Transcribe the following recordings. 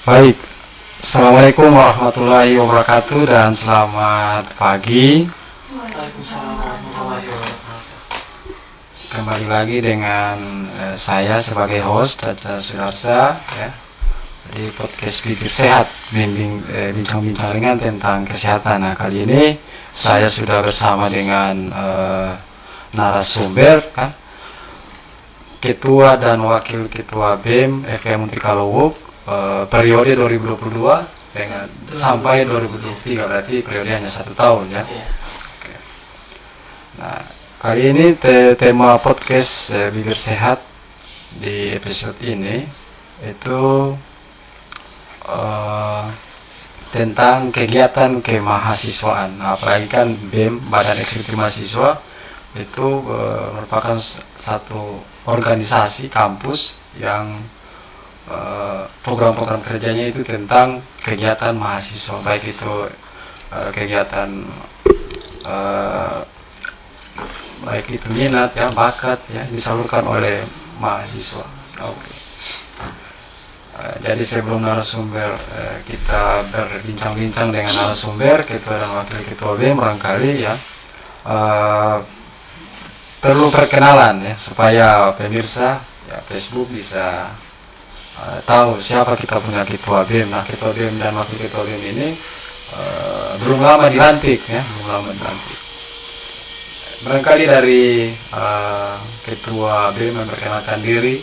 Baik, Assalamualaikum warahmatullahi wabarakatuh dan selamat pagi. Waalaikumsalam warahmatullahi wabarakatuh. Kembali lagi dengan saya sebagai host Caca Sudarsa ya, di podcast Pikir Sehat, bincang-bincang ringan tentang kesehatan. Nah, kali ini saya sudah bersama dengan narasumber kan, Ketua dan Wakil Ketua BEM FKM Untikalowuk periode 2022 dengan sampai 2023, berarti periode hanya 1 tahun ya. Oke. Nah, kali ini tema podcast Bibir Sehat di episode ini itu tentang kegiatan kemahasiswaan. Nah, apalagi kan BEM, Badan Eksekutif Mahasiswa, itu merupakan satu organisasi kampus yang program-program kerjanya itu tentang kegiatan mahasiswa, baik itu kegiatan baik itu minat ya, bakat ya, disalurkan oleh mahasiswa. Oke. Jadi sebelum narasumber kita berbincang-bincang dengan narasumber, ketua dan wakil ketua BEM, barangkali ya perlu perkenalan ya, supaya pemirsa ya Facebook bisa tahu siapa kita punya ketua BEM. Nah, ketua BEM dan wakil ketua BEM ini belum lama dilantik ya, Barangkali dari ketua BEM memperkenalkan diri,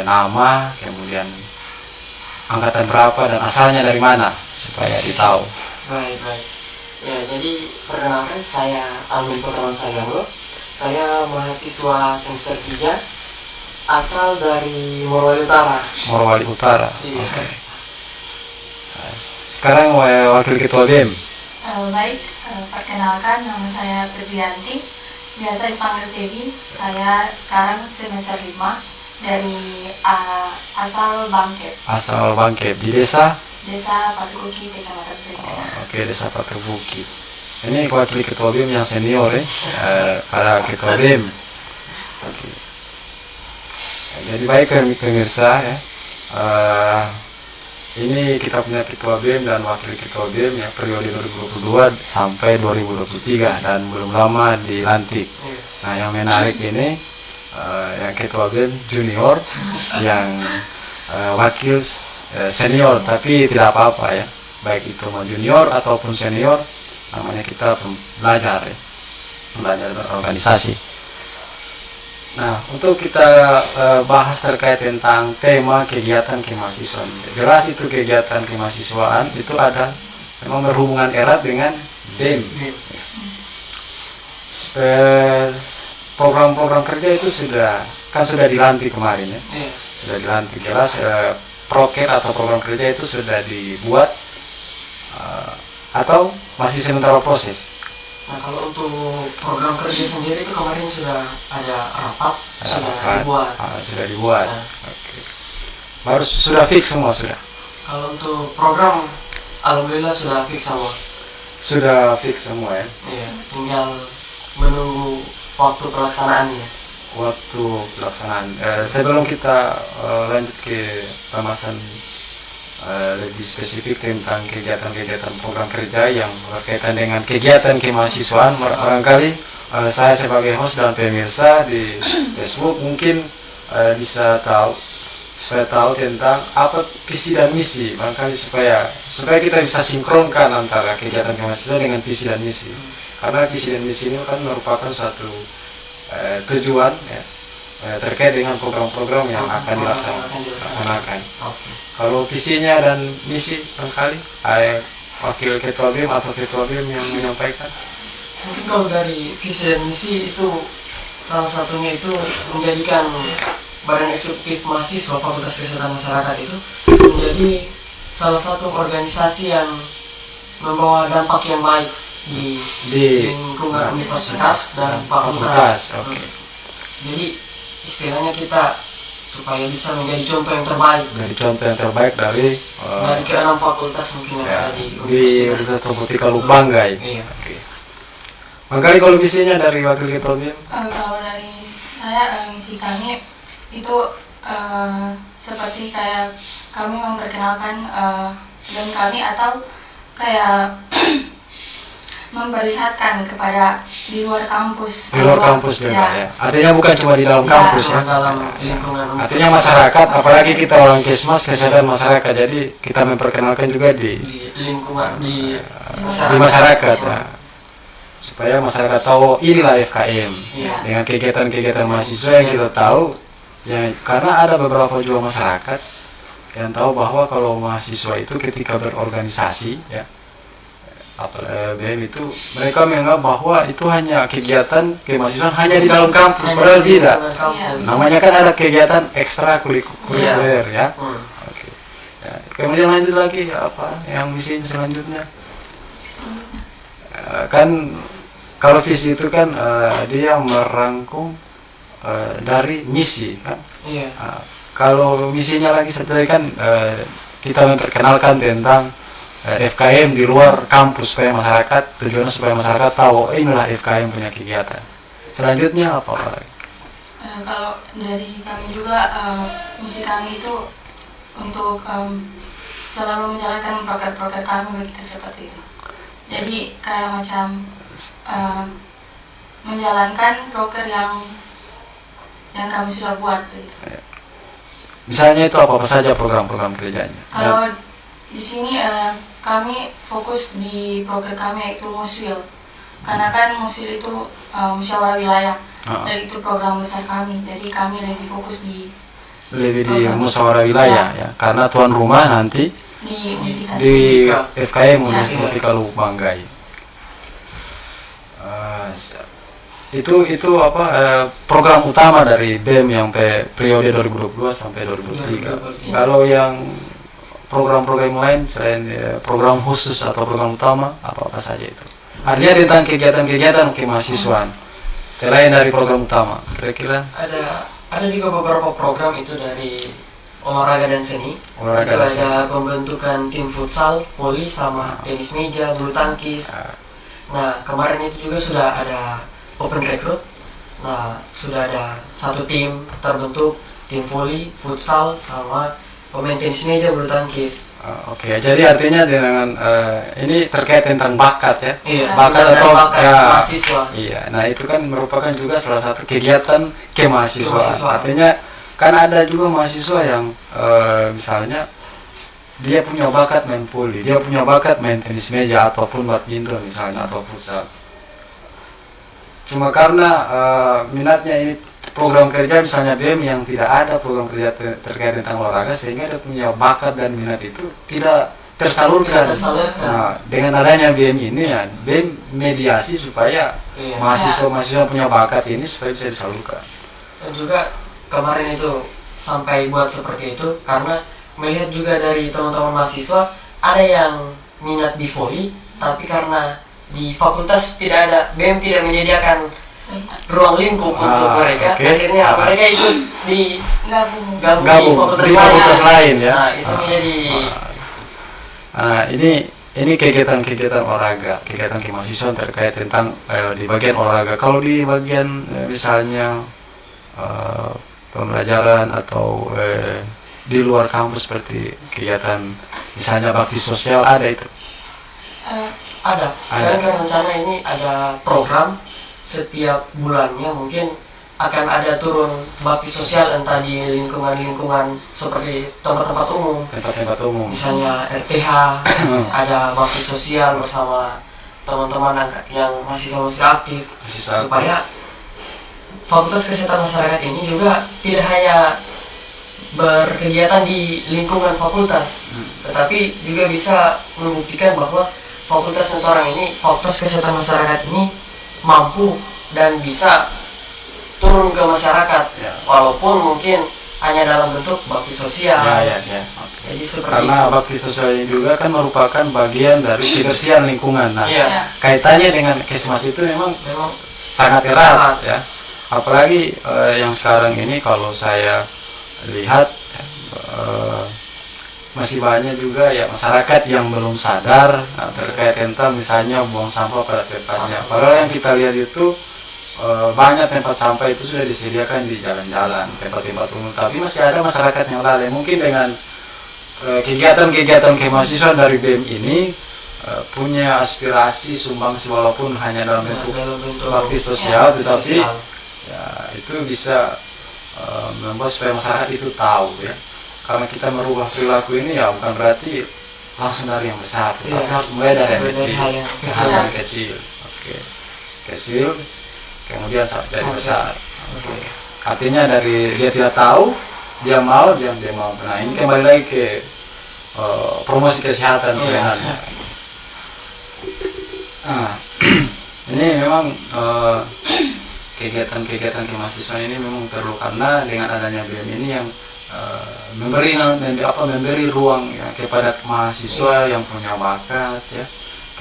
nama, kemudian angkatan berapa dan asalnya dari mana supaya ditahu. Baik. Ya, jadi perkenalkan, saya Alvin Putrawan Saganggo. Saya mahasiswa semester 3, asal dari Morowali Utara. Morowali Utara. Oke. Sekarang wakil ketua BEM. Baik, perkenalkan, nama saya Febrianti, biasa dipanggil Febi. Saya sekarang semester 5 dari asal Bangkep. Asal Bangkep, di desa Patubuki, Kecamatan Trenggalek. Oke, desa Patubuki. Ini wakil ketua BEM yang senior para ketua BEM. Oke. Jadi baik pemirsa ya, ini kita punya ketua BEM dan wakil ketua BEM ya, periode 2022 sampai 2023 dan belum lama dilantik. Nah, yang menarik ini yang ketua BEM junior, yang wakil senior, tapi tidak apa-apa ya, baik itu mau junior ataupun senior, namanya kita belajar ya, belajar berorganisasi. Nah, untuk kita bahas terkait tentang tema kegiatan kemahasiswaan. Jelas itu kegiatan kemahasiswaan itu ada memang berhubungan erat dengan BEM. Program-program kerja itu sudah dilantik kemarin ya. Sudah dilantik, jelas proker atau program kerja itu sudah dibuat atau masih sementara proses. Nah, kalau untuk program kerja sendiri itu kemarin sudah ada rapat, sudah dibuat. Nah. Oke. Baru sudah fix semua sudah. Kalau untuk program, alhamdulillah sudah fix semua. Sudah fix semua ya. Iya, tinggal menunggu waktu pelaksanaannya. Sebelum kita lanjut ke pembahasan lebih spesifik tentang kegiatan-kegiatan program kerja yang berkaitan dengan kegiatan kemahasiswaan, barangkali saya sebagai host dan pemirsa di Facebook mungkin bisa tahu tentang apa visi dan misi, barangkali supaya kita bisa sinkronkan antara kegiatan kemahasiswaan dengan visi dan misi, karena visi dan misi ini kan merupakan satu tujuan ya, terkait dengan program-program yang akan dilaksanakan. Kalau visinya dan misi, barangkali wakil ketua BEM atau ketua BEM yang menyampaikan. Mungkin kalau dari visi dan misi itu salah satunya itu menjadikan Badan Eksekutif Mahasiswa Fakultas Kesehatan Masyarakat itu menjadi salah satu organisasi yang membawa dampak yang baik di lingkungan universitas dan fakultas. Okay. Jadi istilahnya kita supaya bisa menjadi contoh yang terbaik. Dari ke-6 fakultas mungkin ya, di Universitas Tropikal Banggai. Iya. Oke. Makanya kalau misinya dari wakil ketua BEM? Kalau dari saya, misi kami itu seperti kayak kami memperkenalkan BEM kami atau kayak memperlihatkan kepada di luar kampus. Di luar kampus juga ya. Artinya bukan cuma di dalam kampus ya. Dalam lingkungan. Artinya masyarakat, apalagi kita orang Kesmas, kesadaran masyarakat. Jadi kita memperkenalkan juga di lingkungan di masyarakat ya. Supaya masyarakat tahu inilah FKM. Iya. Dengan kegiatan-kegiatan mahasiswa yang kita tahu ya, karena ada beberapa juga masyarakat yang tahu bahwa kalau mahasiswa itu ketika berorganisasi ya, BEM itu mereka menganggap bahwa itu hanya kegiatan kemahasiswaan hanya di dalam kampus, padahal tidak. Namanya kan ada kegiatan ekstrakurikuler ya. Oke. Ya, kemudian lanjut lagi apa yang misi selanjutnya? Kan kalau visi itu kan dia merangkum dari misi kan. Iya. Kalau misinya lagi setelah kan kita memperkenalkan tentang FKM di luar kampus supaya masyarakat, tujuannya supaya masyarakat tahu inilah FKM punya kegiatan. Selanjutnya apa lagi? Kalau dari kami juga misi kami itu untuk selalu menjalankan proker-proker kami begitu seperti itu. Jadi kayak macam menjalankan proker yang kami sudah buat begitu. Misalnya itu apa saja program-program kerjanya? Kalau di sini kami fokus di proker kami yaitu Muswil, karena kan Muswil itu musyawarah wilayah, dan itu program besar kami. Jadi kami lebih fokus di musyawarah wilayah ya, karena tuan rumah nanti di FKM Universitas Lubanggai. Itu apa program utama dari BEM yang periode 2022 sampai 2023. Kalau yang program-program lain selain program khusus atau program utama apa saja itu? Artinya tentang kegiatan-kegiatan kemahasiswaan selain dari program utama. Kira-kira ada juga beberapa program itu dari olahraga dan seni. Itu ada pembentukan tim futsal, voli sama tenis meja, bulu tangkis. Nah, kemarin itu juga sudah ada open recruit. Nah, sudah ada satu tim terbentuk, tim voli, futsal sama pemain tenis meja, bulu tangkis. Oke, jadi artinya dengan ini terkait tentang bakat ya. Iya, bakat atau mahasiswa. Iya, nah itu kan merupakan juga salah satu kegiatan kemahasiswaan. Artinya kan ada juga mahasiswa yang misalnya dia punya bakat main voli, dia punya bakat main tenis meja ataupun badminton misalnya atau futsal. Cuma karena minatnya ini program kerja misalnya BEM yang tidak ada program kerja terkait tentang olahraga, sehingga dia punya bakat dan minat itu tidak tersalurkan. Nah, dengan adanya BEM ini ya, BEM mediasi supaya mahasiswa-mahasiswa punya bakat ini supaya bisa disalurkan. Dan juga kemarin itu sampai buat seperti itu karena melihat juga dari teman-teman mahasiswa ada yang minat di voli, tapi karena di fakultas tidak ada, BEM tidak menyediakan ruang lingkup untuk mereka, akhirnya mereka ikut di gabung di fakultas lain ya. Nah, itu menjadi ini kegiatan-kegiatan olahraga, kegiatan kemahasiswaan terkait tentang di bagian olahraga. Kalau di bagian misalnya pembelajaran atau di luar kampus seperti kegiatan misalnya bakti sosial ada itu? Ada. Kan rencana ini ada program setiap bulannya mungkin akan ada turun bakti sosial entah di lingkungan-lingkungan seperti tempat-tempat umum. Misalnya RTH ada bakti sosial bersama teman-teman yang masih aktif supaya Fakultas Kesehatan Masyarakat ini juga tidak hanya berkegiatan di lingkungan fakultas, tetapi juga bisa membuktikan bahwa Fakultas Sentorang ini, Fakultas Kesehatan Masyarakat ini mampu dan bisa turun ke masyarakat, walaupun mungkin hanya dalam bentuk bakti sosial. Jadi karena bakti sosial ini juga kan merupakan bagian dari kebersihan lingkungan. Nah, kaitannya dengan Kesmas itu memang sangat erat ya. Apalagi yang sekarang ini kalau saya lihat masih banyak juga ya masyarakat yang belum sadar terkait tentang misalnya buang sampah pada tempatnya. Padahal yang kita lihat itu banyak tempat sampah itu sudah disediakan di jalan-jalan, tempat-tempat umum, tapi masih ada masyarakat yang lalai. Mungkin dengan kegiatan-kegiatan kemahasiswaan dari BEM ini punya aspirasi sumbangsi walaupun hanya dalam bentuk bakti sosial, tetapi sosial. ya itu bisa membuat supaya masyarakat itu tahu ya. Karena kita merubah perilaku ini ya bukan berarti langsung dari yang besar, tapi harus mulai dari yang kecil, hal yang kecil. Oke, kecil, kemudian sampai besar. Oke. Artinya dari dia tidak tahu, dia mau. Nah ini kembali lagi ke promosi kesehatan sebenarnya. Nah, ini memang kegiatan-kegiatan kemahasiswaan ini memang perlu karena dengan adanya BEM ini yang memberi ruang ya, kepada mahasiswa yang punya bakat ya,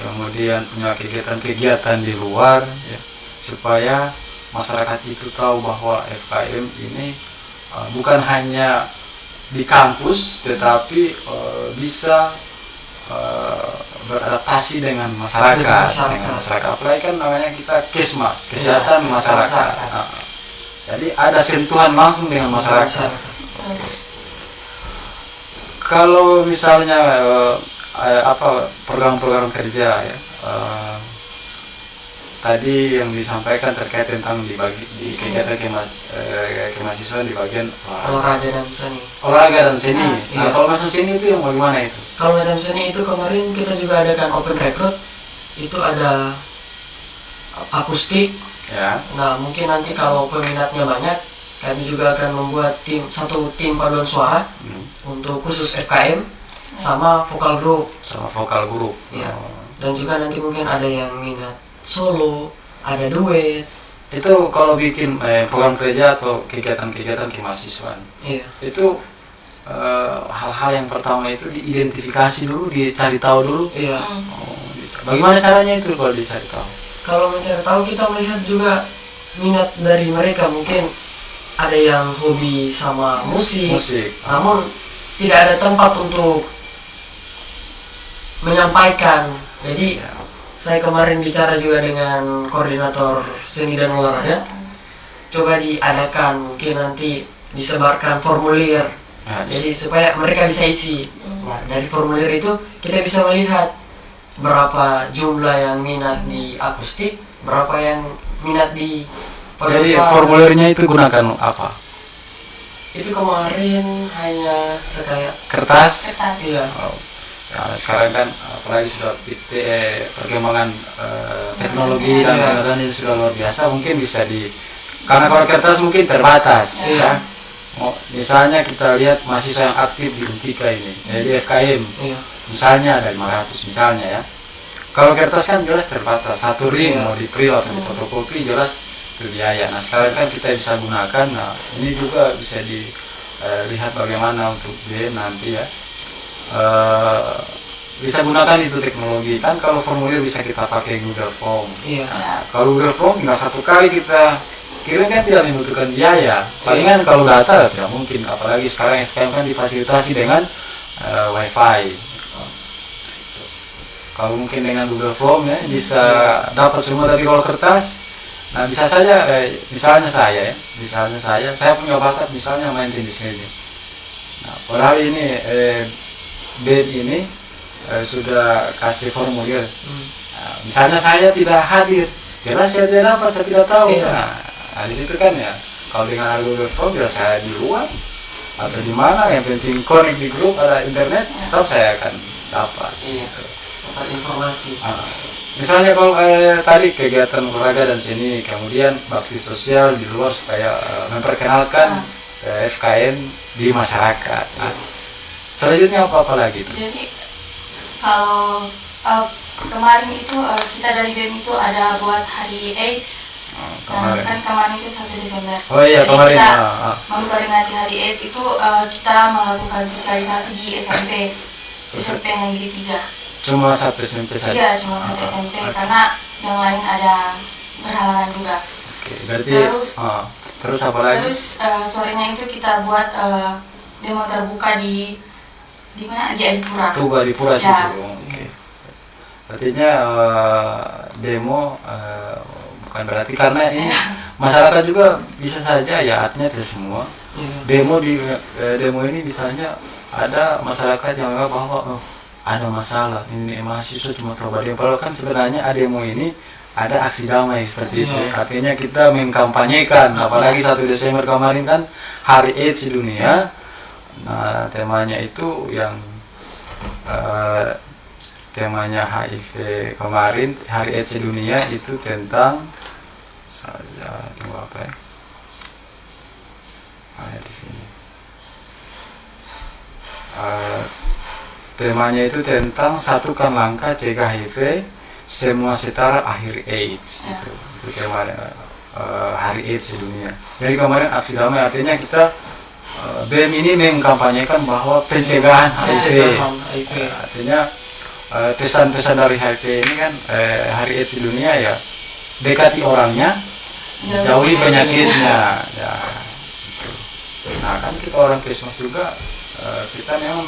kemudian punya kegiatan-kegiatan di luar ya, supaya masyarakat itu tahu bahwa FKM ini bukan hanya di kampus tetapi bisa beradaptasi dengan masyarakat. Apalagi kan namanya kita kesmas, kesehatan masyarakat. Nah, jadi ada sentuhan langsung dengan masyarakat. Kalau misalnya program-program kerja ya, tadi yang disampaikan terkait tentang dibagi di kegiatan kemahasiswaan di bagian olahraga dan seni. Olahraga dan seni. Iya. Kalau macam seni itu yang bagaimana itu? Kalau macam seni itu kemarin kita juga adakan open recruit, itu ada akustik. Ya. Nah mungkin nanti kalau peminatnya banyak, kami juga akan membuat satu tim paduan suara untuk khusus FKM sama vokal group. Sama vokal group. Ya. Dan juga nanti mungkin ada yang minat solo, ada duet. Itu kalau bikin program kerja atau kegiatan-kegiatan kemahasiswaan. Iya. Itu hal-hal yang pertama itu diidentifikasi dulu, dicari tahu dulu. Iya. Bagaimana caranya itu kalau dicari tahu? Kalau mencari tahu kita melihat juga minat dari mereka, mungkin ada yang hobi sama musik. Namun tidak ada tempat untuk menyampaikan. Jadi saya kemarin bicara juga dengan koordinator seni dan olahraga, coba diadakan, mungkin nanti disebarkan formulir. Jadi supaya mereka bisa isi. Nah, dari formulir itu kita bisa melihat berapa jumlah yang minat di akustik, berapa yang minat di paduan Jadi suara. formulirnya itu gunakan apa? Itu kemarin hanya sekaya Kertas. Iya. Nah, sekarang kan apalagi sudah perkembangan teknologi dan lain-lain ini sudah luar biasa, mungkin bisa karena kalau kertas mungkin terbatas ya. Misalnya kita lihat mahasiswa yang aktif di Untika ini, di FKM, misalnya ada 500 misalnya ya. Kalau kertas kan jelas terbatas, satu ring mau di print atau di fotokopi jelas itu biaya. Nah sekarang kan kita bisa gunakan, nah ini juga bisa dilihat bagaimana untuk dia nanti ya. Bisa gunakan itu teknologi kan. Kalau formulir bisa kita pakai Google Form. Nah, kalau Google Form tinggal satu kali kita kirim kan tidak membutuhkan biaya. Palingan kalau data tidak mungkin, apalagi sekarang FKM kan difasilitasi dengan wifi. Kalau mungkin dengan Google Form ya bisa dapat semua. Tapi kalau kertas, nah bisa saja misalnya saya punya bakat misalnya main tenis meja. Nah padahal ini BEM ini sudah kasih formulir. Nah, misalnya saya tidak hadir, jelas saya tidak dapat, saya tidak tahu. Nah di situ kan ya, kalau dengan Google Form ya saya di luar atau di mana, yang penting connect di grup ada internet, tetap saya akan dapat. Dapat informasi. Misalnya kalau tadi kegiatan olahraga dan seni, kemudian bakti sosial di luar supaya memperkenalkan FKM di masyarakat. Selanjutnya apa lagi itu? Jadi kalau kemarin itu kita dari BEM itu ada buat hari AIDS. Kan kemarin itu 1 Desember. Oh iya, jadi kemarin kita memperingati hari AIDS itu kita melakukan sosialisasi di SMP Negeri 3. Cuma 1 SMP saja? Iya, cuma 1 SMP karena yang lain ada berhalangan juga. Oke, berarti terus apa lagi? Terus sorenya itu kita buat demo terbuka di mana? Di Adipura. Tuh Adipura situ. Oke. Artinya demo bukan berarti karena ini masyarakat juga bisa saja ya, artinya tidak semua. Demo ini misalnya ada masyarakat yang menganggap bahwa ada masalah ini mahasiswa cuma coba dia, padahal kan sebenarnya ada demo ini ada aksi damai seperti itu. Artinya kita mengkampanyekan, apalagi 1 Desember kemarin kan Hari AIDS Dunia. Nah, temanya itu yang temanya HIV kemarin, Hari AIDS Dunia itu tentang saja tunggu apa ya? Di sini. Temanya itu tentang satukan langkah cegah HIV, semua setara akhir AIDS. Itu tema Hari AIDS Dunia. Jadi kemarin aksi damai artinya kita BEM ini mengkampanyekan bahwa pencegahan HIV. Artinya pesan-pesan dari HIV ini kan Hari AIDS Dunia ya dekati orangnya, jauhi penyakitnya. Ya, gitu. Nah kan kita orang Krismas juga kita memang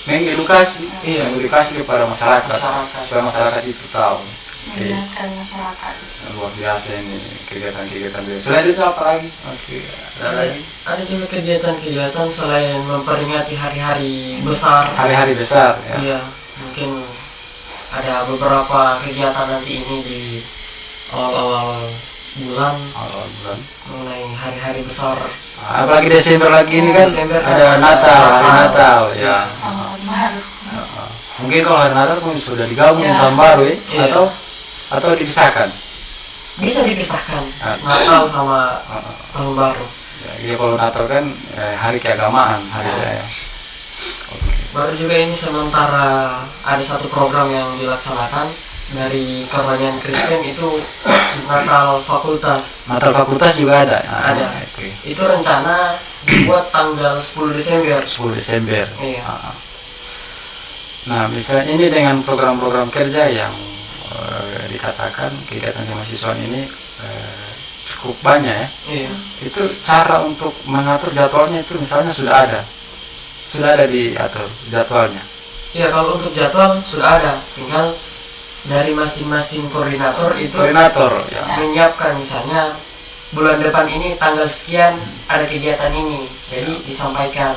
mengedukasi kepada masyarakat supaya masyarakat itu tahu. Mengingatkan masyarakat. Luar biasa ini kegiatan-kegiatan. Selain itu apa lagi? Ada lagi? Ada juga kegiatan-kegiatan selain memperingati hari-hari besar. Hari-hari besar ya. Iya, mungkin ada beberapa kegiatan nanti ini di awal-awal bulan mengenai hari-hari besar. Apalagi Desember lagi ini kan Desember ada Natal, hari Natal ya. Sama tahun baru. Mungkin kalau hari Natal pun sudah digabung tahun baru ya, atau dipisahkan. Bisa dipisahkan Natal sama tahun baru. Ya, kalau Natal kan hari keagamaan, hari raya. Baru juga ini sementara ada satu program yang dilaksanakan dari Kerohanian Kristen itu Natal Fakultas. Natal Fakultas juga ada. Ada. Itu rencana dibuat tanggal 10 Desember. 10 Desember. Iya. Nah, misalnya ini dengan program-program kerja yang dikatakan kegiatan kemahasiswaan ini cukup banyak ya. Iya. Itu cara untuk mengatur jadwalnya itu misalnya sudah ada diatur jadwalnya. Iya, kalau untuk jadwal sudah ada, tinggal dari masing-masing koordinator itu ya. menyiapkan misalnya bulan depan ini tanggal sekian ada kegiatan ini, jadi disampaikan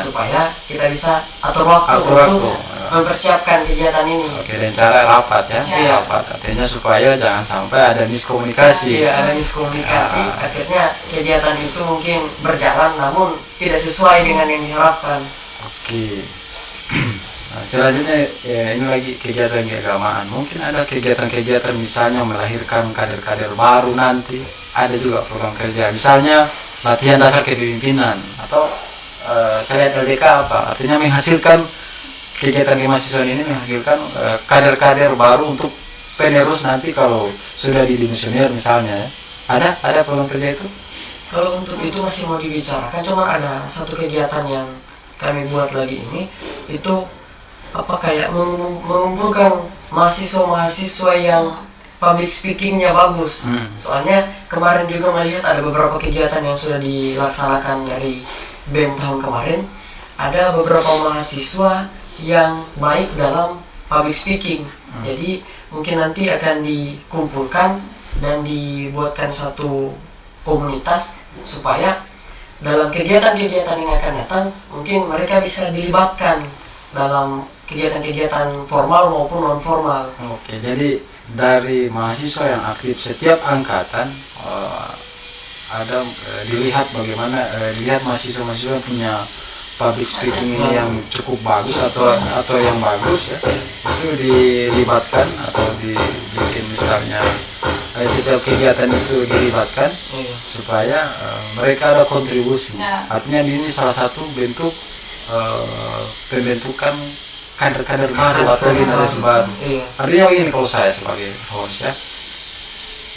supaya kita bisa atur waktu untuk mempersiapkan kegiatan ini. Oke, dan cara rapat ya. Rapat artinya supaya jangan sampai ada miskomunikasi. Iya, ada miskomunikasi. Akhirnya kegiatan itu mungkin berjalan namun tidak sesuai dengan yang diharapkan. Oke. Nah, selanjutnya ya, ini lagi kegiatan keagamaan. Mungkin ada kegiatan-kegiatan misalnya melahirkan kader-kader baru nanti. Ada juga program kerja. Misalnya latihan dasar kepemimpinan atau saya lihat LDK apa? Artinya menghasilkan kegiatan kemahasiswaan ini menghasilkan kader-kader baru untuk penerus nanti kalau sudah didimisioner misalnya. Ada program kerja itu? Kalau untuk itu masih mau dibicarakan, cuma ada satu kegiatan yang kami buat lagi ini itu kayak mengumpulkan mahasiswa yang public speakingnya bagus. Soalnya kemarin juga melihat ada beberapa kegiatan yang sudah dilaksanakan dari BEM tahun kemarin. Ada beberapa mahasiswa yang baik dalam public speaking. Jadi mungkin nanti akan dikumpulkan dan dibuatkan satu komunitas supaya dalam kegiatan-kegiatan yang akan datang mungkin mereka bisa dilibatkan dalam kegiatan-kegiatan formal maupun non formal. Oke, jadi dari mahasiswa yang aktif setiap angkatan ada dilihat bagaimana dilihat mahasiswa punya public speaking yang cukup bagus atau yang bagus ya, itu dilibatkan atau dibikin misalnya setiap kegiatan itu dilibatkan supaya mereka ada kontribusi. Artinya ini salah satu bentuk pembentukan kader-kader baru atau generasi baru. Artinya begini kalau saya sebagai host ya.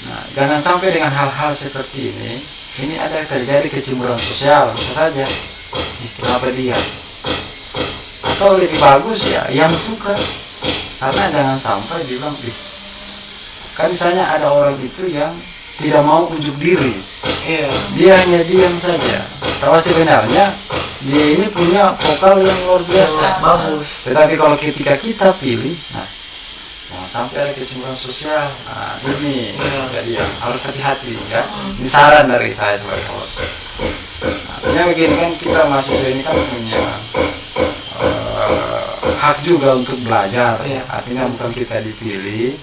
Nah, jangan sampai dengan hal-hal seperti ini ada terjadi kecemburuan sosial bisa saja. Kenapa dia? Atau lebih bagus ya yang suka. Karena jangan sampai bilang kan misalnya ada orang itu yang tidak mau unjuk diri. Dia hanya diam saja. Tapi sebenarnya dia ini punya vokal yang luar biasa, bagus. Tetapi kalau ketika kita pilih, jangan sampai ada kecemburuan sosial. Nah, ini jadi harus hati-hati ya. Ini saran dari saya sebagai host. Artinya begini kan kita mahasiswa ini kan punya hak juga untuk belajar. Iya. Artinya bukan kita dipilih.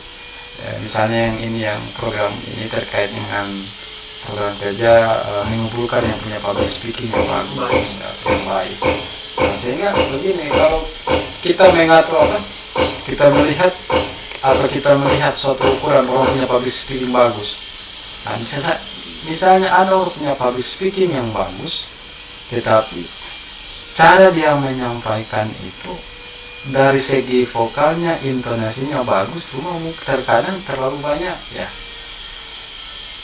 Misalnya yang program ini terkait dengan program kerja mengumpulkan yang punya public speaking yang bagus, yang baik. Nah, sehingga begini, kalau kita mengatur kita melihat atau kita melihat suatu ukuran orang punya public speaking bagus. Nah, misalnya ada orang punya public speaking yang bagus, tetapi cara dia menyampaikan itu dari segi vokalnya, intonasinya bagus, cuma terkadang terlalu banyak, ya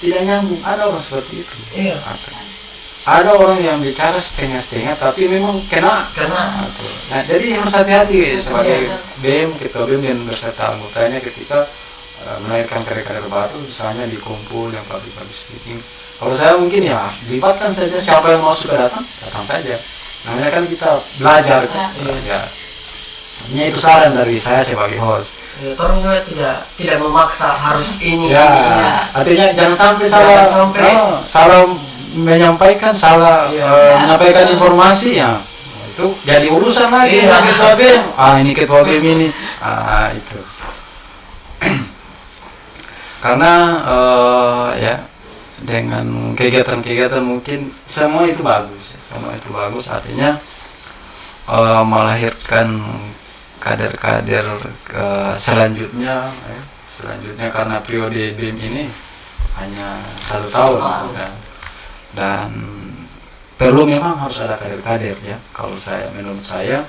tidak nyambung. Ada orang seperti itu. Iya. Ada orang yang bicara setengah-setengah, tapi memang kena. Nah, jadi harus hati-hati sebagai BEM, ketua BEM dan beserta anggotanya ketika melahirkan karya-karya baru, misalnya di kumpul yang public speaking. Kalau saya mungkin ya libatkan saja, siapa yang mau suka datang saja. Namanya kan kita belajar, ya. Ini itu saran dari saya sebagai host. Ya, orang juga tidak memaksa harus ini. Ya, artinya jangan sampai salah menyampaikan, salah menyampaikan informasi ya. Itu jadi urusan lagi dengan ketua BEM. Ini ketua BEM ini. Itu. Karena ya dengan kegiatan-kegiatan mungkin semua itu bagus. Artinya melahirkan kader-kader selanjutnya karena periode BEM ini hanya 1 tahun. Dan perlu memang harus ada kader-kader, ya, menurut saya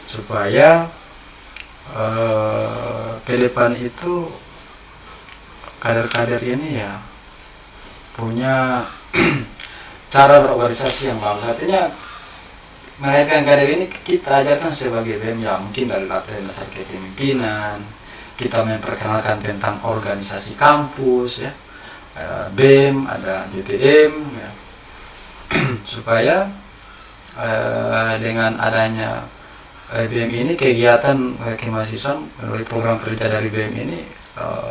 supaya ke depan itu kader-kader ini ya punya cara berorganisasi yang bagus. Artinya melahirkan kader ini kita ajarkan sebagai BEM, ya mungkin dari latihan dasar kepemimpinan, kita memperkenalkan tentang organisasi kampus, ya, BEM, ada DTM, ya. Supaya dengan adanya BEM ini, kegiatan kemahasiswaan melalui program kerja dari BEM ini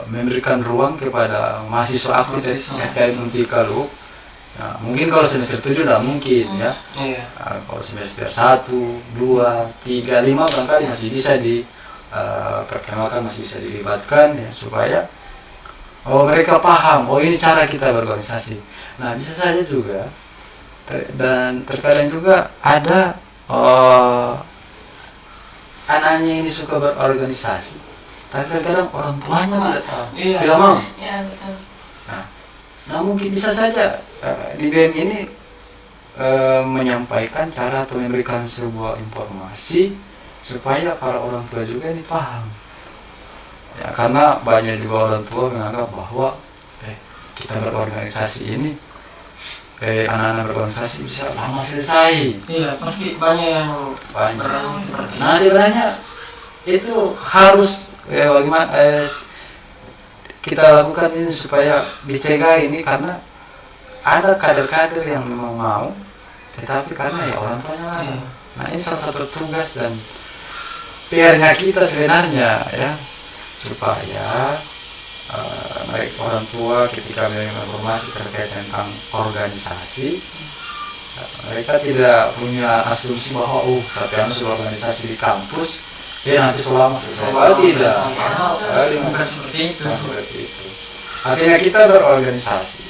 memberikan ruang kepada mahasiswa aktif FKM Untika Luhuk. Nah, mungkin kalau semester 7 tidak mungkin, ya. Kalau semester 1, 2, 3, 5 barangkali masih bisa diperkenalkan, masih bisa dilibatkan, ya, supaya mereka paham, ini cara kita berorganisasi. Nah, bisa saja juga dan terkadang juga ada anaknya ini suka berorganisasi, tapi terkadang orang tuanya tidak tahu, tidak mau. Iya, betul. Nah, mungkin bisa saja di BEM ini menyampaikan cara atau memberikan sebuah informasi supaya para orang tua juga ini paham. Ya, karena banyak juga orang tua menganggap bahwa kita berorganisasi ini, anak-anak berorganisasi bisa lama selesai. Iya, pasti banyak yang seperti itu. Nah, sebenarnya itu harus bagaimana kita lakukan ini supaya dicegah ini, karena ada kader-kader yang memang mau, tetapi karena ya orang tuanya larang. Nah, ini salah satu tugas dan PR-nya kita sebenarnya, ya, supaya mereka orang tua ketika menerima informasi terkait tentang organisasi, mereka tidak punya asumsi bahwa tapi anu sudah organisasi di kampus, nanti selama tidak. Bukan seperti itu. Artinya kita berorganisasi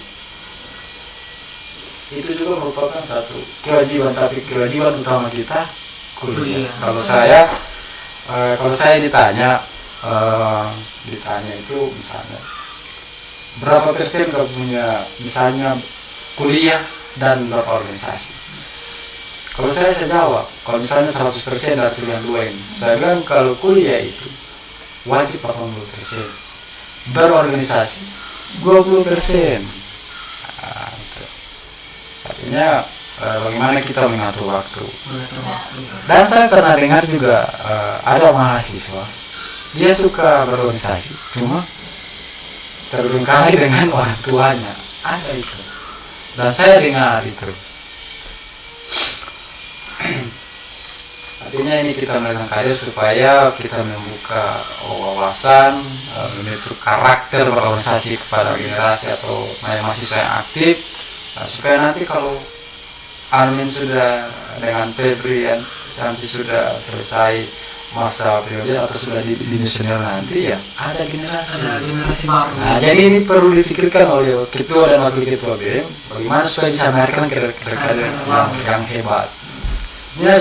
itu juga merupakan satu kewajiban, tapi kewajiban utama kita kuliah. Kalau saya ditanya itu misalnya berapa persen kau punya misalnya kuliah dan berorganisasi. Kalau saya jawab, kalau misalnya 100% dari pilihan 2 ini, saya bilang kalau kuliah itu wajib 80%, berorganisasi 20%. Artinya bagaimana kita mengatur waktu. Dan saya pernah dengar juga ada mahasiswa, dia suka berorganisasi, cuma terbengkalai dengan orang tuanya. Ada itu. Dan saya dengar itu. Artinya ini kita melakukan karir supaya kita membuka wawasan, membentuk karakter berorganisasi kepada generasi atau mahasiswa yang aktif, supaya nanti kalau Armin sudah dengan Febri nanti sudah selesai masa periode atau sudah di senior nanti ya ada generasi baru. Nah, jadi ini perlu dipikirkan oleh ketua dan wakil ketua BEM bagaimana supaya bisa melahirkan kader-kader yang hebat. Ya,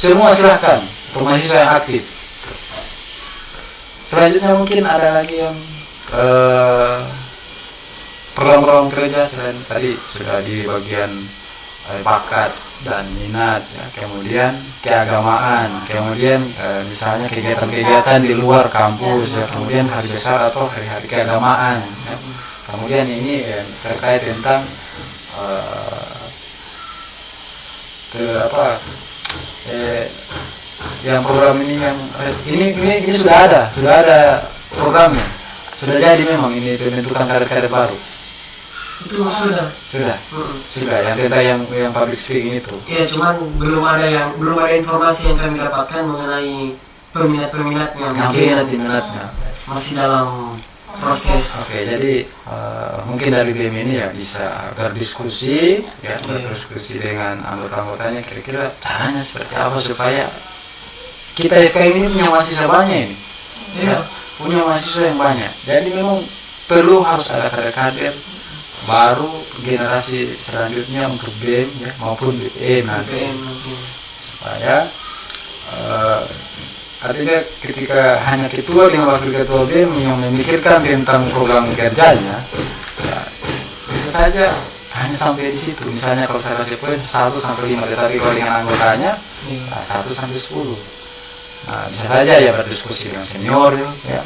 semua silahkan untuk mahasiswa yang aktif. Selanjutnya mungkin ada lagi yang program-program kerja selain tadi sudah di bagian bakat dan minat, ya. Kemudian keagamaan, kemudian misalnya kegiatan-kegiatan di luar kampus, ya. Kemudian hari besar atau hari-hari keagamaan, ya. Kemudian ini terkait tentang yang program ini yang ini sudah ada programnya, sudah jadi memang ini pembentukan kader-kader baru. Itu sudah yang tentang yang public speaking itu. Iya, cuman belum ada informasi yang kami dapatkan mengenai peminatnya. Peminatnya masih dalam proses. Oke, jadi mungkin dari BEM ini ya bisa berdiskusi, ya berdiskusi dengan anggota-anggotanya kira-kira caranya seperti apa supaya kita FKM ini punya mahasiswa banyak ini. Ya, punya mahasiswa yang banyak. Jadi memang perlu harus ada kader-kader baru generasi selanjutnya untuk BEM, ya, maupun BEM nanti supaya artinya ketika hanya ketua dengan wakil ketua BEM yang memikirkan tentang program kerjanya, ya, bisa saja hanya sampai di situ. Misalnya kalau saya kasih poin 1-5, tetapi kalau dengan anggotanya 1-10. Nah, bisa saja ya berdiskusi dengan senior, ya,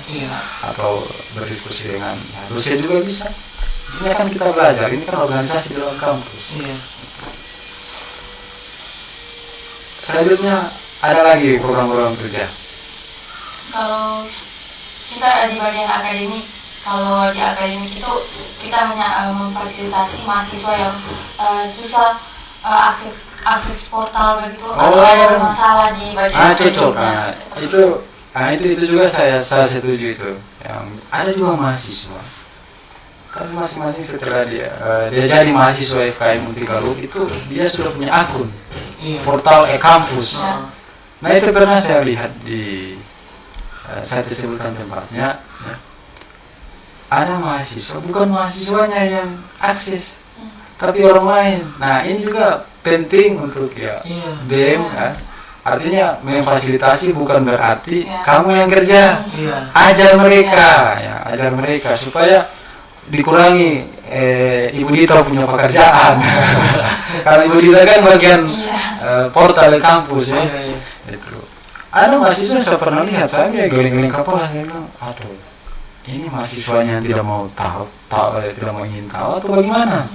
atau berdiskusi dengan dosen juga bisa. Ini kan kita belajar, ini kan organisasi di dalam kampus. Selanjutnya ada lagi program-program kerja. Kalau kita di bagian akademik, kalau di akademik itu kita hanya memfasilitasi mahasiswa yang susah akses portal begitu, atau ada masalah di bagian cocok. Itu juga saya setuju itu. Yang ada juga mahasiswa. Kan masing-masing setelah dia jadi mahasiswa FKM Untigaluh itu dia sudah punya akun portal e-kampus. Nah itu pernah saya lihat di saya disebutkan tempatnya, ya. Ada mahasiswa, bukan mahasiswanya yang akses, tapi orang lain. Nah ini juga penting untuk BEM, ya. Artinya memfasilitasi bukan berarti kamu yang kerja, ajar mereka supaya dikurangi Ibu Dita punya pekerjaan. Karena Ibu Dita kan bagian portal kampus, ya. Itu. Ada mahasiswa saya pernah lihat, saya geling-geling kepala, saya bilang, aduh, ini mahasiswanya tidak mau tahu, tidak mau ingin tahu atau bagaimana?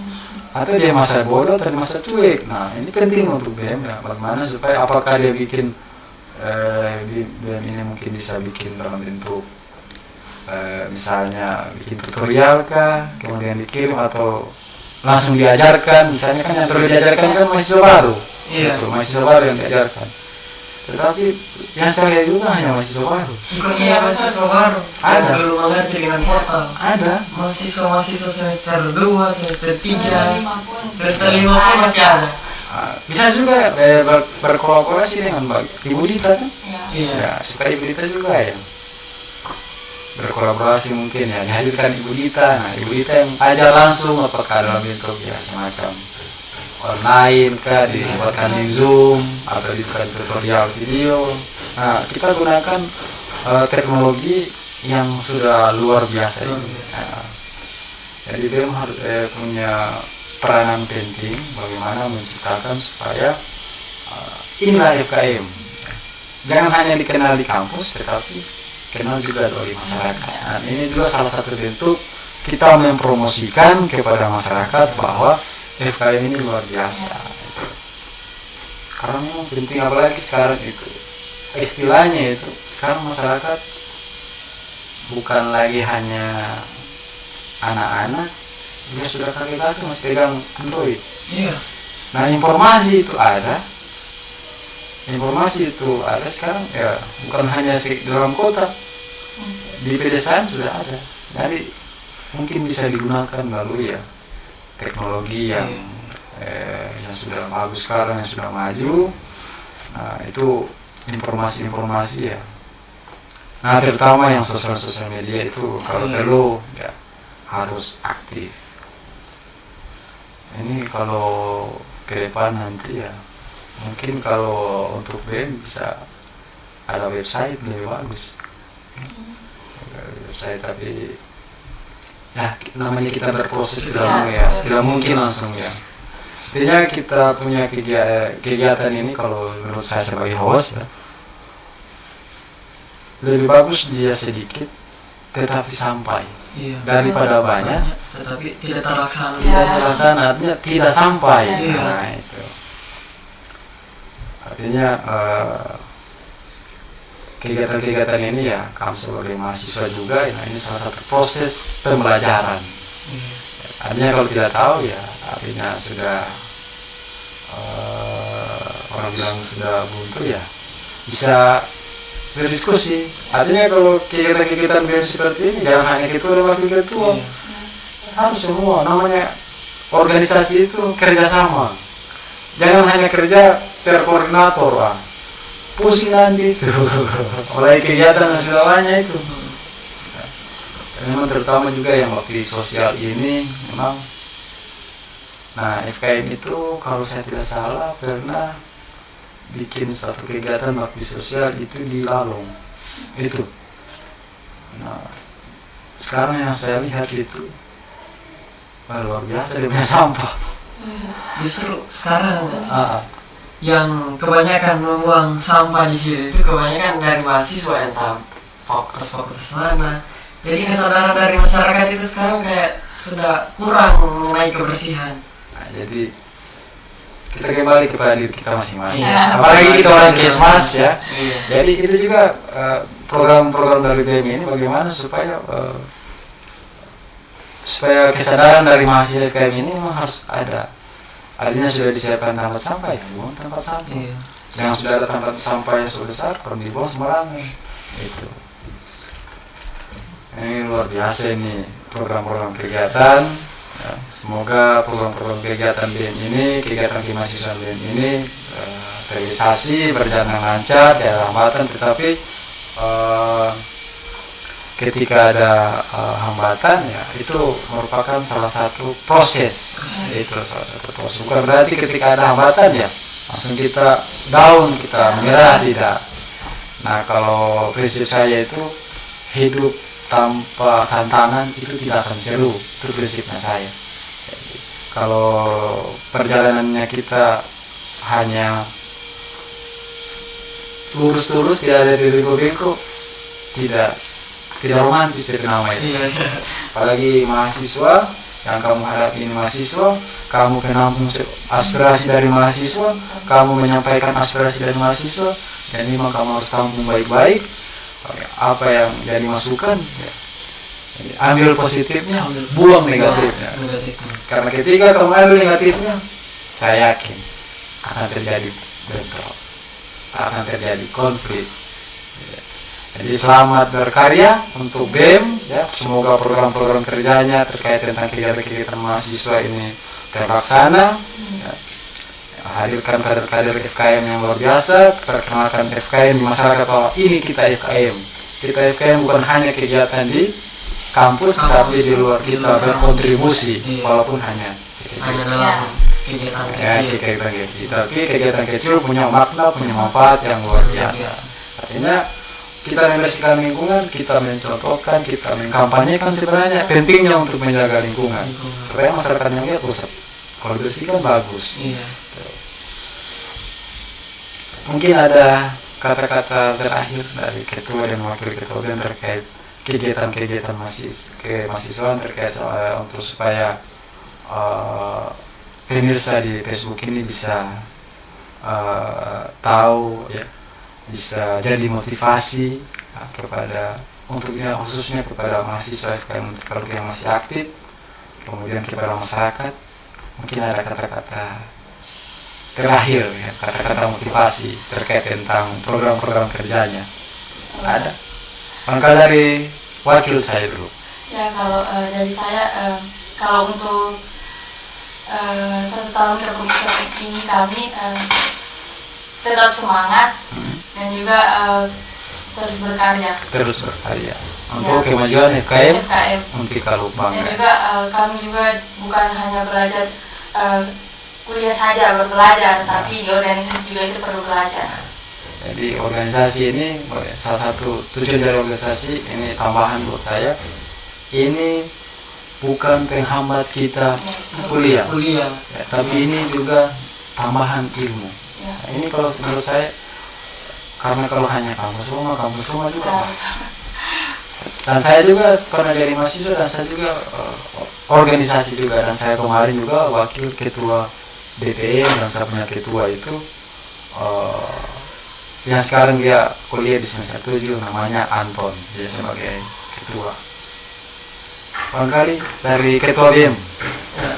Atau dia masa bodoh atau masa cuek. Nah ini penting untuk BEM, ya. Bagaimana supaya apakah dia bikin BEM ini mungkin bisa bikin dalam bentuk misalnya bikin tutorial kah, kemudian dikirim atau langsung diajarkan. Misalnya kan yang perlu diajarkan kan mahasiswa baru, mahasiswa baru yang diajarkan. Tetapi yang saya lihat juga hanya mahasiswa baru. Mahasiswa baru. Ada. Belum mengerti dengan portal. Ada. Mahasiswa semester 2, semester 3, semester 5 pun masih ada. Bisa juga berkolaborasi dengan Ibu Dita kan? Ya, supaya Ibu Dita juga ya berkolaborasi mungkin ya dihadirkan Ibu Dita. Nah Ibu Dita yang ajar langsung apakah dalam bentuk ya semacam online kah, dibuatkan di Zoom atau dibuatkan tutorial video. Nah kita gunakan teknologi yang sudah luar biasa ini. Nah, jadi BEM harus punya peranan penting bagaimana menciptakan supaya inilah FKM. Jangan hanya dikenal di kampus tetapi kenal juga oleh masyarakat. Nah, ini juga salah satu bentuk kita mempromosikan kepada masyarakat bahwa FKM ini luar biasa. Karena memang penting, apalagi sekarang itu istilahnya itu sekarang masyarakat bukan lagi hanya anak-anak, dia sudah kakek-kakek masih pegang Android. Nah informasi itu ada sekarang ya, bukan hanya di dalam kota, di pedesaan sudah ada. Jadi mungkin bisa digunakan melalui ya teknologi yang sudah bagus sekarang, yang sudah maju. Nah itu informasi-informasi ya. Nah, terutama yang sosial media itu kalau perlu ya harus aktif. Ini kalau ke depan nanti ya mungkin kalau untuk BEM bisa ada website lebih bagus. Website, tapi ya namanya kita berproses tidak mungkin langsung ya. Artinya kita punya kegiatan ini kalau menurut saya sebagai host ya, lebih bagus dia sedikit tetapi sampai daripada banyak tetapi tidak terlaksana. Artinya tidak sampai. Iya. Nah, itu artinya kegiatan-kegiatan ini ya kamu sebagai mahasiswa juga ya, ini salah satu proses pembelajaran. Artinya kalau tidak tahu ya artinya sudah orang bilang sudah buntu ya bisa berdiskusi. Artinya kalau kegiatan-kegiatan seperti ini jangan hanya ketua dan wakil ketua, harus semua. Namanya organisasi itu kerjasama, jangan hanya kerja terkoordinator pusing nanti itu mulai kegiatan dan sudah banyak itu. Memang terutama juga yang bakti sosial ini memang. Nah, FKM itu kalau saya tidak salah pernah bikin satu kegiatan bakti sosial itu di Lalong itu. Nah, sekarang yang saya lihat itu luar biasa dia punya sampah. Justru sekarang yang kebanyakan membuang sampah di sini itu kebanyakan dari mahasiswa, entah fakultas mana. Jadi kesadaran dari masyarakat itu sekarang kayak sudah kurang mengenai kebersihan. Nah, jadi kita kembali kepada diri kita masing-masing. Apalagi kita orang Kesmas ya. Jadi itu juga program-program dari BEM ini bagaimana supaya kesadaran dari mahasiswa FKM ini memang harus ada. Artinya sudah disiapkan tempat sampah ya, buang tempat sampah. Yang sudah ada tempat sampah yang sudah besar, kalau dibuang sembarangan. Itu. Ini luar biasa ini program-program kegiatan. Ya, semoga program-program kegiatan BEM ini, kegiatan kemahasiswaan BEM ini terrealisasi berjalan lancar, tidak ada hambatan. Tetapi ketika ada hambatan ya itu merupakan salah satu proses. Itu salah satu proses. Bukan berarti ketika ada hambatan ya langsung kita down, kita menyerah, tidak. Nah, kalau prinsip saya itu hidup tanpa tantangan itu tidak akan seru. Itu prinsipnya saya. Jadi, kalau perjalanannya kita hanya lurus-lurus, tidak ada bengkok-bengkok, tidak romantis dari nama itu. Apalagi mahasiswa yang kamu hadapi ini mahasiswa, kamu menampung aspirasi dari mahasiswa, kamu menyampaikan aspirasi dari mahasiswa, dan memang kamu harus tampung baik-baik apa yang jadi masukan ya. Jadi, ambil positifnya, buang negatifnya. Karena ketika kamu ambil negatifnya, saya yakin akan terjadi bentrok, akan terjadi konflik. Jadi selamat berkarya untuk BEM ya, semoga program-program kerjanya terkait tentang kegiatan-kegiatan mahasiswa ini terlaksana ya. Hadirkan kader-kader FKM yang luar biasa, perkenalkan FKM di masyarakat bahwa ini kita FKM. Kita FKM bukan hanya kegiatan di kampus, tapi di luar kita berkontribusi walaupun hanya dalam kegiatan kecil. Tapi kegiatan kecil punya makna, punya manfaat yang luar biasa. Artinya kita membersihkan lingkungan, kita mencontohkan, kita mengkampanyekan sebenarnya pentingnya untuk menjaga lingkungan supaya masyarakat yang lihat kalau bersihkan bagus. Mungkin ada kata-kata terakhir dari ketua dan wakil ketua BEM terkait kegiatan-kegiatan kemahasiswaan terkait untuk supaya pemirsa di Facebook ini bisa tahu ya, bisa jadi motivasi kepada untuknya khususnya kepada mahasiswa FKM kalau yang masih aktif, kemudian kepada masyarakat. Mungkin ada kata-kata terakhir ya, kata-kata motivasi terkait tentang program-program kerjanya. Ada. Maka dari wakil saya dulu. Ya, kalau dari saya kalau untuk 1 tahun kepengurusan ini kami tetap semangat dan juga terus berkarya. Terus berkarya untuk kemajuan FKM Muntika Luhuk Dan Banggai. juga kami juga bukan hanya belajar kuliah saja berbelajar, tapi di organisasi juga itu perlu belajar. Jadi organisasi ini salah satu tujuan dari organisasi ini, tambahan buat saya, ini bukan penghambat kita kuliah, ya, tapi ini juga tambahan ilmu. Ya. Nah, ini kalau menurut saya, karena kalau hanya kampus rumah juga. Dan saya juga pernah jadi mahasiswa, dan saya juga organisasi juga, dan saya kemarin juga wakil ketua BPM, dan saya punya ketua itu yang sekarang dia kuliah di semester 7, namanya Anton, dia sebagai ketua. Barangkali dari ketua BEM.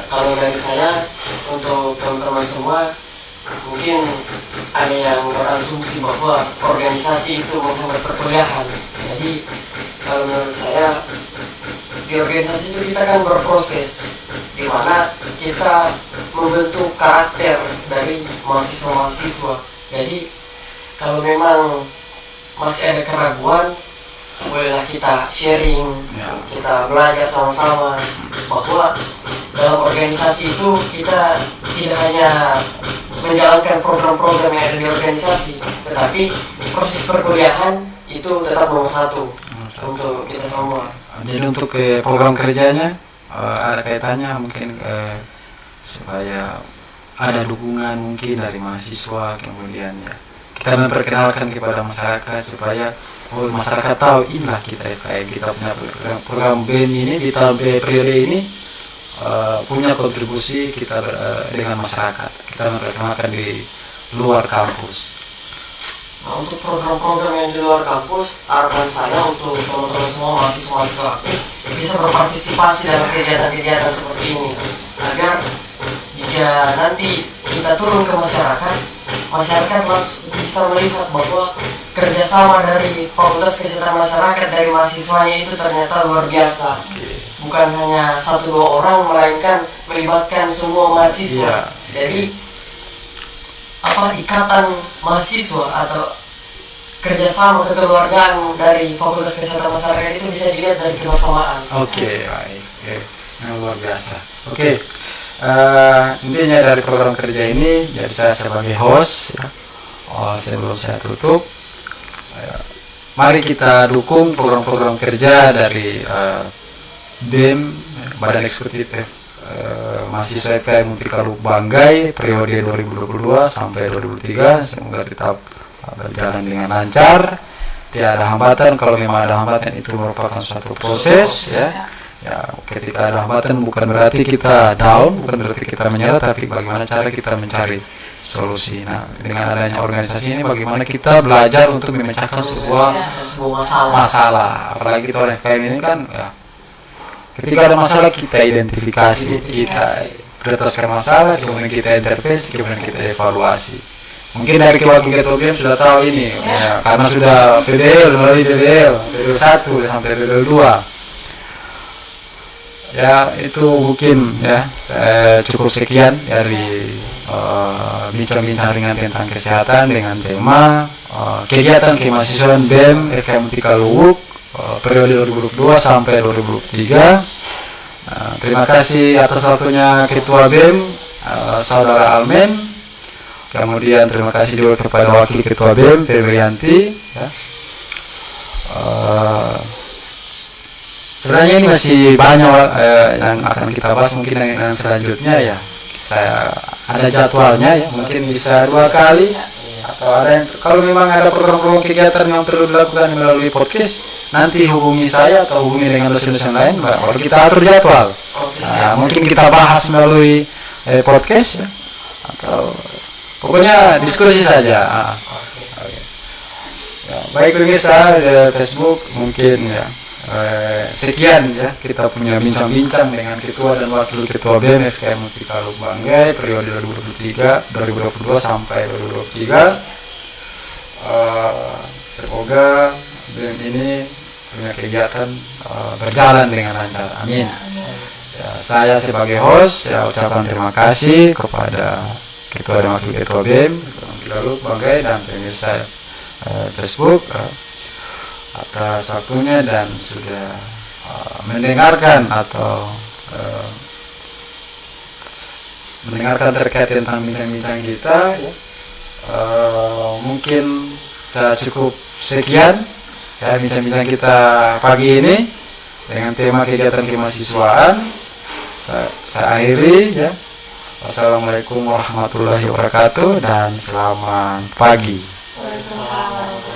Kalau dari saya, untuk teman-teman semua, mungkin ada yang berasumsi bahwa organisasi itu menghambat perkuliahan. Jadi kalau menurut saya, di organisasi itu kita kan berproses, di mana kita membentuk karakter dari mahasiswa-mahasiswa. Jadi kalau memang masih ada keraguan, bolehlah kita sharing, kita belajar sama-sama, bahwa dalam organisasi itu kita tidak hanya menjalankan program-program yang ada di organisasi, tetapi proses perkuliahan itu tetap nomor satu untuk kita semua. Jadi untuk program kerjanya ada kaitannya mungkin supaya ada dukungan mungkin dari mahasiswa, kemudian ya kita memperkenalkan kepada masyarakat supaya masyarakat tahu inilah kita FKM, kita punya program BEM ini di tahun periode ini punya kontribusi kita dengan masyarakat, kita memperkenalkan di luar kampus. Nah, untuk program-program yang di luar kampus, harapan saya untuk teman-teman semua mahasiswa aktif bisa berpartisipasi dalam kegiatan-kegiatan seperti ini, agar jika nanti kita turun ke masyarakat langsung bisa melihat bahwa kerjasama dari Fakultas Kesehatan Masyarakat dari mahasiswanya itu ternyata luar biasa. Bukan hanya 1-2 orang, melainkan melibatkan semua mahasiswa. Jadi ikatan mahasiswa atau kerjasama kekeluargaan dari Fakultas Kesehatan Masyarakat itu bisa dilihat dari kebersamaan. Oke, baik. Yang luar biasa. Intinya dari program kerja ini, jadi saya sebagai host ya, sebelum saya tutup, mari kita dukung program-program kerja dari BEM, Badan Eksekutif Mahasiswa FKM Muntika Luhuk Banggai periode 2022 sampai 2023. Semoga tetap berjalan dengan lancar, tidak ada hambatan. Kalau memang ada hambatan, itu merupakan suatu proses ya, ketika ada hambatan bukan berarti kita down, bukan berarti kita menyerah, tapi bagaimana cara kita mencari solusi. Nah, dengan adanya organisasi ini, bagaimana kita belajar untuk memecahkan sebuah masalah. Apalagi kita orang FKM ini kan ya, ketika ada masalah kita identifikasi, kita berdasarkan masalah, kemudian kita intervensi, kemudian kita evaluasi. Mungkin dari wakil ketua BEM sudah tahu ini ya, karena sudah PDL, melalui PDL 1 sampai PDL 2. Ya, itu mungkin ya cukup sekian dari bincang-bincang ringan tentang kesehatan dengan tema kegiatan kemahasiswaan BEM FKM Muntika Luhuk periode 2022 sampai 2023. Terima kasih atas waktunya Ketua BEM Saudara Almen. Kemudian terima kasih juga kepada Wakil Ketua BEM Febrianti ya. Sebenarnya ini masih banyak yang akan kita bahas mungkin yang selanjutnya ya. Saya ada jadwalnya ya, mungkin bisa 2 kali atau ada yang, kalau memang ada program-program kegiatan yang perlu dilakukan melalui podcast, nanti hubungi saya atau hubungi dengan dosen-dosen lain, baru kita atur jadwal. Mungkin kita bahas melalui podcast ya, atau pokoknya diskusi saja. Ya, baik pemirsa Facebook mungkin ya. Sekian ya, kita punya bincang-bincang dengan Ketua dan Wakil Ketua BEM FKM Muntika Luhuk Banggai periode 2022 sampai 2023. Semoga BEM ini punya kegiatan berjalan dengan lancar. Amin. Ya, saya sebagai host ya ucapkan terima kasih kepada Ketua dan Wakil Ketua BEM Muntika Luhuk Banggai dan pemirsa Facebook atas waktunya dan sudah mendengarkan atau mendengarkan terkait tentang bincang-bincang kita. Mungkin saya cukup sekian ya bincang-bincang kita pagi ini dengan tema kegiatan kemahasiswaan. Saya akhiri ya. Wassalamualaikum warahmatullahi wabarakatuh dan selamat pagi. Waalaikumsalam.